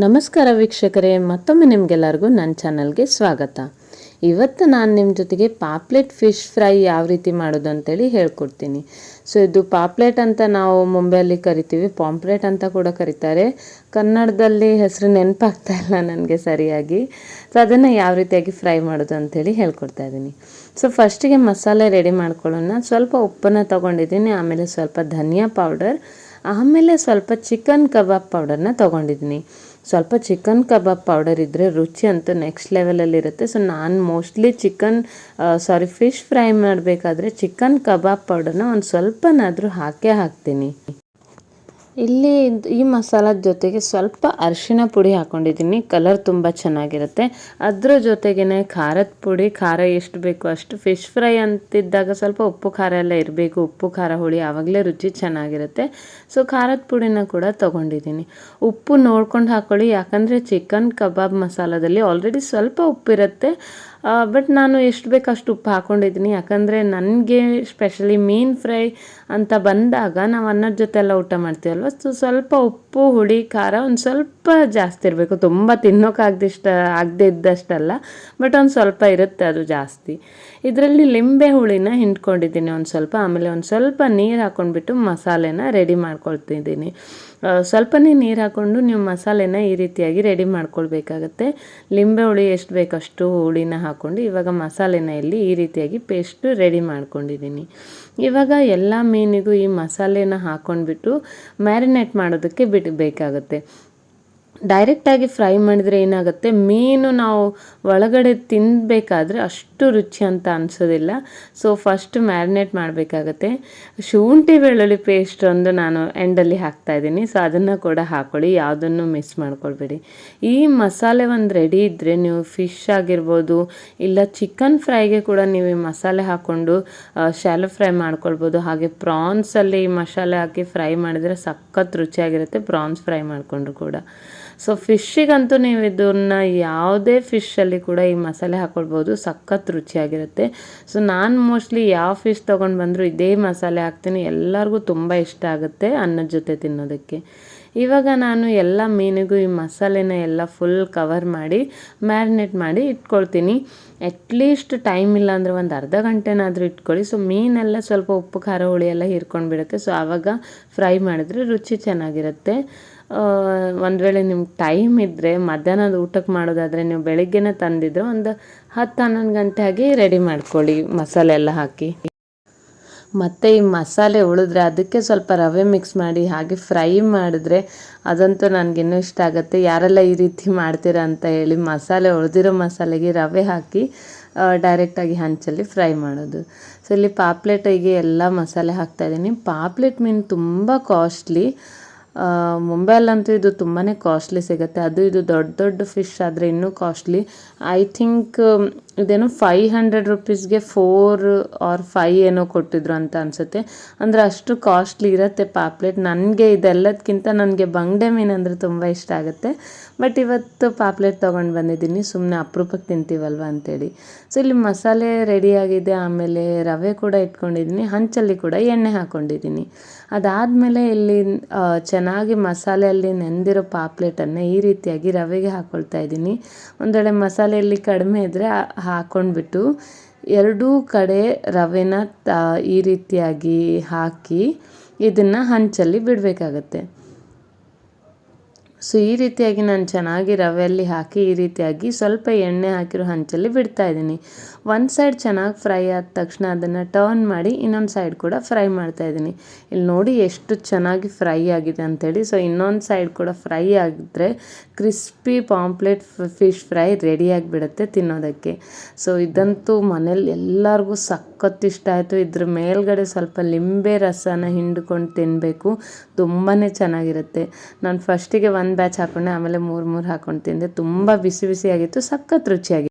ನಮಸ್ಕಾರ ವೀಕ್ಷಕರೇ, ಮತ್ತೊಮ್ಮೆ ನಿಮಗೆಲ್ಲರಿಗೂ ನನ್ನ ಚಾನಲ್ಗೆ ಸ್ವಾಗತ. ಇವತ್ತು ನಾನು ನಿಮ್ಮ ಜೊತೆಗೆ ಪಾಪ್ಲೆಟ್ ಫಿಶ್ ಫ್ರೈ ಯಾವ ರೀತಿ ಮಾಡೋದು ಅಂತೇಳಿ ಹೇಳ್ಕೊಡ್ತೀನಿ. ಸೊ ಇದು ಪಾಪ್ಲೆಟ್ ಅಂತ ನಾವು ಮುಂಬೈಯಲ್ಲಿ ಕರಿತೀವಿ, ಪಾಂಪ್ಲೆಟ್ ಅಂತ ಕೂಡ ಕರೀತಾರೆ. ಕನ್ನಡದಲ್ಲಿ ಹೆಸರು ನೆನಪಾಗ್ತಾ ಇಲ್ಲ ನನಗೆ ಸರಿಯಾಗಿ. ಸೊ ಅದನ್ನು ಯಾವ ರೀತಿಯಾಗಿ ಫ್ರೈ ಮಾಡೋದು ಅಂಥೇಳಿ ಹೇಳ್ಕೊಡ್ತಾ ಇದ್ದೀನಿ. ಸೊ ಫಸ್ಟಿಗೆ ಮಸಾಲೆ ರೆಡಿ ಮಾಡ್ಕೊಳ್ಳೋಣ. ಸ್ವಲ್ಪ ಉಪ್ಪನ್ನು ತೊಗೊಂಡಿದ್ದೀನಿ, ಆಮೇಲೆ ಸ್ವಲ್ಪ ಧನಿಯಾ ಪೌಡರ್, ಆಮೇಲೆ ಸ್ವಲ್ಪ ಚಿಕನ್ ಕಬಾಬ್ ಪೌಡರ್ನ ತೊಗೊಂಡಿದ್ದೀನಿ. ಸ್ವಲ್ಪ ಚಿಕನ್ ಕಬಾಬ್ ಪೌಡರ್ ಇದ್ದರೆ ರುಚಿ ಅಂತೂ ನೆಕ್ಸ್ಟ್ ಲೆವೆಲಲ್ಲಿರುತ್ತೆ. ಸೊ ನಾನು ಮೋಸ್ಟ್ಲಿ ಫಿಶ್ ಫ್ರೈ ಮಾಡಬೇಕಾದ್ರೆ ಚಿಕನ್ ಕಬಾಬ್ ಪೌಡರ್ನ ಒಂದು ಸ್ವಲ್ಪನಾದರೂ ಹಾಕ್ತೀನಿ. ಇಲ್ಲಿ ಈ ಮಸಾಲದ ಜೊತೆಗೆ ಸ್ವಲ್ಪ ಅರಿಶಿಣ ಪುಡಿ ಹಾಕ್ಕೊಂಡಿದ್ದೀನಿ, ಕಲರ್ ತುಂಬ ಚೆನ್ನಾಗಿರುತ್ತೆ. ಅದ್ರ ಜೊತೆಗೇ ಖಾರದ ಪುಡಿ, ಖಾರ ಎಷ್ಟು ಬೇಕೋ ಅಷ್ಟು. ಫಿಶ್ ಫ್ರೈ ಅಂತಿದ್ದಾಗ ಸ್ವಲ್ಪ ಉಪ್ಪು ಖಾರ ಎಲ್ಲ ಇರಬೇಕು, ಉಪ್ಪು ಖಾರ ಹುಳಿ, ಆವಾಗಲೇ ರುಚಿ ಚೆನ್ನಾಗಿರುತ್ತೆ. ಸೊ ಖಾರದ ಪುಡಿನ ಕೂಡ ತೊಗೊಂಡಿದ್ದೀನಿ. ಉಪ್ಪು ನೋಡ್ಕೊಂಡು ಹಾಕ್ಕೊಳ್ಳಿ, ಯಾಕಂದರೆ ಚಿಕನ್ ಕಬಾಬ್ ಮಸಾಲದಲ್ಲಿ ಆಲ್ರೆಡಿ ಸ್ವಲ್ಪ ಉಪ್ಪಿರುತ್ತೆ. ಬಟ್ ನಾನು ಎಷ್ಟು ಬೇಕು ಅಷ್ಟು ಉಪ್ಪು ಹಾಕ್ಕೊಂಡಿದ್ದೀನಿ, ಯಾಕಂದರೆ ನನಗೆ ಸ್ಪೆಷಲಿ ಮೀನು ಫ್ರೈ ಅಂತ ಬಂದಾಗ ನಾವು ಅನ್ನದ ಜೊತೆ ಎಲ್ಲ ಊಟ ಮಾಡ್ತೀವಲ್ವ, ಸೊ ಸ್ವಲ್ಪ ಉಪ್ಪು ಹುಳಿ ಖಾರ ಒಂದು ಸ್ವಲ್ಪ ಜಾಸ್ತಿ ಇರಬೇಕು. ತುಂಬ ಆಗದೆ ಇದ್ದಷ್ಟಲ್ಲ, ಬಟ್ ಒಂದು ಸ್ವಲ್ಪ ಇರುತ್ತೆ ಅದು ಜಾಸ್ತಿ. ಇದರಲ್ಲಿ ಲಿಂಬೆ ಹುಳಿನ ಹಿಂಡ್ಕೊಂಡಿದ್ದೀನಿ ಒಂದು ಸ್ವಲ್ಪ, ಆಮೇಲೆ ಒಂದು ಸ್ವಲ್ಪ ನೀರು ಹಾಕ್ಕೊಂಡ್ಬಿಟ್ಟು ಮಸಾಲೆನ ರೆಡಿ ಮಾಡ್ಕೊಳ್ತಿದ್ದೀನಿ. ಸ್ವಲ್ಪನೇ ನೀರು ಹಾಕ್ಕೊಂಡು ನೀವು ಮಸಾಲೆನ ಈ ರೀತಿಯಾಗಿ ರೆಡಿ ಮಾಡ್ಕೊಳ್ಬೇಕಾಗತ್ತೆ. ಲಿಂಬೆ ಹುಳಿ ಎಷ್ಟು ಬೇಕಷ್ಟು ಹುಳಿನ ಹಾಕ್ಕೊಂಡು ಇವಾಗ ಮಸಾಲೆನ ಇಲ್ಲಿ ಈ ರೀತಿಯಾಗಿ ಪೇಸ್ಟ್ ರೆಡಿ ಮಾಡ್ಕೊಂಡಿದ್ದೀನಿ. ಇವಾಗ ಎಲ್ಲ ಮೀನಿಗೂ ಈ ಮಸಾಲೆನ ಹಾಕ್ಕೊಂಡ್ಬಿಟ್ಟು ಮ್ಯಾರಿನೇಟ್ ಮಾಡೋದಕ್ಕೆ ಬಿಡಬೇಕಾಗತ್ತೆ. ಡೈರೆಕ್ಟಾಗಿ ಫ್ರೈ ಮಾಡಿದರೆ ಏನಾಗುತ್ತೆ, ಮೀನು ನಾವು ಒಳಗಡೆ ತಿನ್ನಬೇಕಾದ್ರೆ ಅಷ್ಟು ರುಚಿ ಅಂತ ಅನಿಸೋದಿಲ್ಲ. ಸೊ ಫಸ್ಟ್ ಮ್ಯಾರಿನೇಟ್ ಮಾಡಬೇಕಾಗತ್ತೆ. ಶುಂಠಿ ಬೆಳ್ಳುಳ್ಳಿ ಪೇಸ್ಟ್ ಒಂದು ನಾನು ಎಂಡಲ್ಲಿ ಹಾಕ್ತಾಯಿದ್ದೀನಿ. ಸೊ ಅದನ್ನು ಕೂಡ ಹಾಕ್ಕೊಳ್ಳಿ, ಯಾವುದನ್ನು ಮಿಸ್ ಮಾಡ್ಕೊಳ್ಬೇಡಿ. ಈ ಮಸಾಲೆ ಒಂದು ರೆಡಿ ಇದ್ದರೆ ನೀವು ಫಿಶ್ ಆಗಿರ್ಬೋದು, ಇಲ್ಲ ಚಿಕನ್ ಫ್ರೈಗೆ ಕೂಡ ನೀವು ಈ ಮಸಾಲೆ ಹಾಕ್ಕೊಂಡು ಶಾಲೋ ಫ್ರೈ ಮಾಡ್ಕೊಳ್ಬೋದು. ಹಾಗೆ ಪ್ರಾನ್ಸಲ್ಲಿ ಮಸಾಲೆ ಹಾಕಿ ಫ್ರೈ ಮಾಡಿದರೆ ಸಖತ್ ರುಚಿಯಾಗಿರುತ್ತೆ, ಪ್ರಾನ್ಸ್ ಫ್ರೈ ಮಾಡಿಕೊಂಡ್ರು ಕೂಡ. ಸೊ ಫಿಶ್ಶಿಗಂತೂ ನೀವು ಇದನ್ನು ಯಾವುದೇ ಫಿಶಲ್ಲಿ ಕೂಡ ಈ ಮಸಾಲೆ ಹಾಕ್ಕೊಳ್ಬೋದು, ಸಖತ್ ರುಚಿಯಾಗಿರುತ್ತೆ. ಸೊ ನಾನು ಮೋಸ್ಟ್ಲಿ ಯಾವ ಫಿಶ್ ತೊಗೊಂಡು ಬಂದರೂ ಇದೇ ಮಸಾಲೆ ಹಾಕ್ತೀನಿ, ಎಲ್ಲರಿಗೂ ತುಂಬ ಇಷ್ಟ ಆಗುತ್ತೆ ಅನ್ನದ ಜೊತೆ ತಿನ್ನೋದಕ್ಕೆ. ಇವಾಗ ನಾನು ಎಲ್ಲ ಮೀನಿಗೂ ಈ ಮಸಾಲೆನ ಎಲ್ಲ ಫುಲ್ ಕವರ್ ಮಾಡಿ ಮ್ಯಾರಿನೇಟ್ ಮಾಡಿ ಇಟ್ಕೊಳ್ತೀನಿ. ಅಟ್ಲೀಸ್ಟ್ ಟೈಮ್ ಇಲ್ಲ ಅಂದರೆ ಒಂದು ಅರ್ಧ ಗಂಟೆನಾದರೂ ಇಟ್ಕೊಳ್ಳಿ. ಸೊ ಮೀನೆಲ್ಲ ಸ್ವಲ್ಪ ಉಪ್ಪು ಖಾರ ಹುಳಿ ಎಲ್ಲ ಹೀರ್ಕೊಂಡು ಬಿಡುತ್ತೆ. ಸೊ ಆವಾಗ ಫ್ರೈ ಮಾಡಿದರೆ ರುಚಿ ಚೆನ್ನಾಗಿರುತ್ತೆ. ಒಂದು ವೇಳೆ ನಿಮ್ಗೆ ಟೈಮ್ ಇದ್ದರೆ ಮಧ್ಯಾಹ್ನದ ಊಟಕ್ಕೆ ಮಾಡೋದಾದರೆ ನೀವು ಬೆಳಿಗ್ಗೆನೇ ತಂದಿದ್ರೆ ಒಂದು 10-11 ಗಂಟೆ ಆಗಿ ರೆಡಿ ಮಾಡ್ಕೊಳ್ಳಿ ಮಸಾಲೆ ಎಲ್ಲ ಹಾಕಿ. ಮತ್ತು ಈ ಮಸಾಲೆ ಉಳಿದ್ರೆ ಅದಕ್ಕೆ ಸ್ವಲ್ಪ ರವೆ ಮಿಕ್ಸ್ ಮಾಡಿ ಹಾಗೆ ಫ್ರೈ ಮಾಡಿದ್ರೆ ಅದಂತೂ ನನಗಿನ್ನೂ ಇಷ್ಟ ಆಗುತ್ತೆ. ಯಾರೆಲ್ಲ ಈ ರೀತಿ ಮಾಡ್ತೀರಾ ಅಂತ ಹೇಳಿ, ಉಳಿದಿರೋ ಮಸಾಲೆಗೆ ರವೆ ಹಾಕಿ ಡೈರೆಕ್ಟಾಗಿ ಹಂಚಲ್ಲಿ ಫ್ರೈ ಮಾಡೋದು. ಸೊ ಇಲ್ಲಿ ಪಾಪ್ಲೆಟಿಗೆ ಎಲ್ಲ ಮಸಾಲೆ ಹಾಕ್ತಾಯಿದ್ದೀನಿ. ಪಾಪ್ಲೆಟ್ ಮೀನು ತುಂಬ ಕಾಸ್ಟ್ಲಿ, ಮುಂಬೈಯಲ್ಲಂತೂ ಇದು ತುಂಬಾ ಕಾಸ್ಟ್ಲಿ ಸಿಗುತ್ತೆ. ಇದು ದೊಡ್ಡ ಫಿಶ್ ಆದರೆ ಇನ್ನೂ ಕಾಸ್ಟ್ಲಿ. ಐ ಥಿಂಕ್ ಇದೇನೋ 500 ರುಪೀಸ್ಗೆ 4 or 5 ಏನೋ ಕೊಟ್ಟಿದ್ರು ಅಂತ ಅನಿಸುತ್ತೆ. ಅಂದರೆ ಅಷ್ಟು ಕಾಸ್ಟ್ಲಿ ಇರುತ್ತೆ ಪಾಪ್ಲೆಟ್. ಇದೆಲ್ಲದಕ್ಕಿಂತ ನನಗೆ ಬಂಗಡೆ ಮೀನು ಅಂದರೆ ತುಂಬ ಇಷ್ಟ ಆಗುತ್ತೆ. ಬಟ್ ಇವತ್ತು ಪಾಪ್ಲೆಟ್ ತೊಗೊಂಡು ಬಂದಿದ್ದೀನಿ, ಸುಮ್ಮನೆ ಅಪರೂಪಕ್ಕೆ ತಿಂತೀವಲ್ವ ಅಂತೇಳಿ. ಸೊ ಇಲ್ಲಿ ಮಸಾಲೆ ರೆಡಿಯಾಗಿದೆ, ಆಮೇಲೆ ರವೆ ಕೂಡ ಇಟ್ಕೊಂಡಿದ್ದೀನಿ, ಹಂಚಲ್ಲಿ ಕೂಡ ಎಣ್ಣೆ ಹಾಕ್ಕೊಂಡಿದ್ದೀನಿ. ಅದಾದಮೇಲೆ ಇಲ್ಲಿ ಚೆನ್ನಾಗಿ ಮಸಾಲೆಯಲ್ಲಿ ನೆಂದಿರೋ ಪಾಪ್ಲೆಟನ್ನು ಈ ರೀತಿಯಾಗಿ ರವೆಗೆ ಹಾಕ್ಕೊಳ್ತಾ ಇದ್ದೀನಿ. ಒಂದು ವೇಳೆ ಮಸಾಲೆಯಲ್ಲಿ ಕಡಿಮೆ ಇದ್ದರೆ ಹಾಕ್ಕೊಂಡ್ಬಿಟ್ಟು ಎರಡೂ ಕಡೆ ರವೆನ ಈ ರೀತಿಯಾಗಿ ಹಾಕಿ ಇದನ್ನು ಹಂಚಲ್ಲಿ ಬಿಡಬೇಕಾಗತ್ತೆ. ಸೊ ಈ ರೀತಿಯಾಗಿ ನಾನು ಚೆನ್ನಾಗಿ ರವೆಯಲ್ಲಿ ಹಾಕಿ ಈ ರೀತಿಯಾಗಿ ಸ್ವಲ್ಪ ಎಣ್ಣೆ ಹಾಕಿರೋ ಹಂಚಲ್ಲಿ ಬಿಡ್ತಾ ಇದ್ದೀನಿ. ಒಂದು ಸೈಡ್ ಚೆನ್ನಾಗಿ ಫ್ರೈ ಆದ ತಕ್ಷಣ ಅದನ್ನು ಟರ್ನ್ ಮಾಡಿ ಇನ್ನೊಂದು ಸೈಡ್ ಕೂಡ ಫ್ರೈ ಮಾಡ್ತಾ ಇದ್ದೀನಿ. ಇಲ್ಲಿ ನೋಡಿ ಎಷ್ಟು ಚೆನ್ನಾಗಿ ಫ್ರೈ ಆಗಿದೆ ಅಂಥೇಳಿ. ಸೊ ಇನ್ನೊಂದು ಸೈಡ್ ಕೂಡ ಫ್ರೈ ಆಗಿದ್ರೆ ಕ್ರಿಸ್ಪಿ ಪಾಂಪ್ಲೆಟ್ ಫಿಶ್ ಫ್ರೈ ರೆಡಿಯಾಗಿಬಿಡುತ್ತೆ ತಿನ್ನೋದಕ್ಕೆ. ಸೊ ಇದಂತೂ ಮನೇಲಿ ಎಲ್ಲರಿಗೂ ಸಖತ್ ಇಷ್ಟ ಆಯಿತು. ಇದ್ರ ಮೇಲ್ಗಡೆ ಸ್ವಲ್ಪ ಲಿಂಬೆ ರಸನ ಹಿಂಡ್ಕೊಂಡು ತಿನ್ನಬೇಕು, ತುಂಬಾ ಚೆನ್ನಾಗಿರುತ್ತೆ. ನಾನು ಫಸ್ಟಿಗೆ ಒಂದು ಬ್ಯಾಚ್ ಹಾಕ್ಕೊಂಡೆ, ಆಮೇಲೆ 3 ಹಾಕ್ಕೊಂಡು ತಿಂದೆ. ತುಂಬ ಬಿಸಿಯಾಗಿತ್ತು, ಸಖತ್ ರುಚಿಯಾಗಿತ್ತು.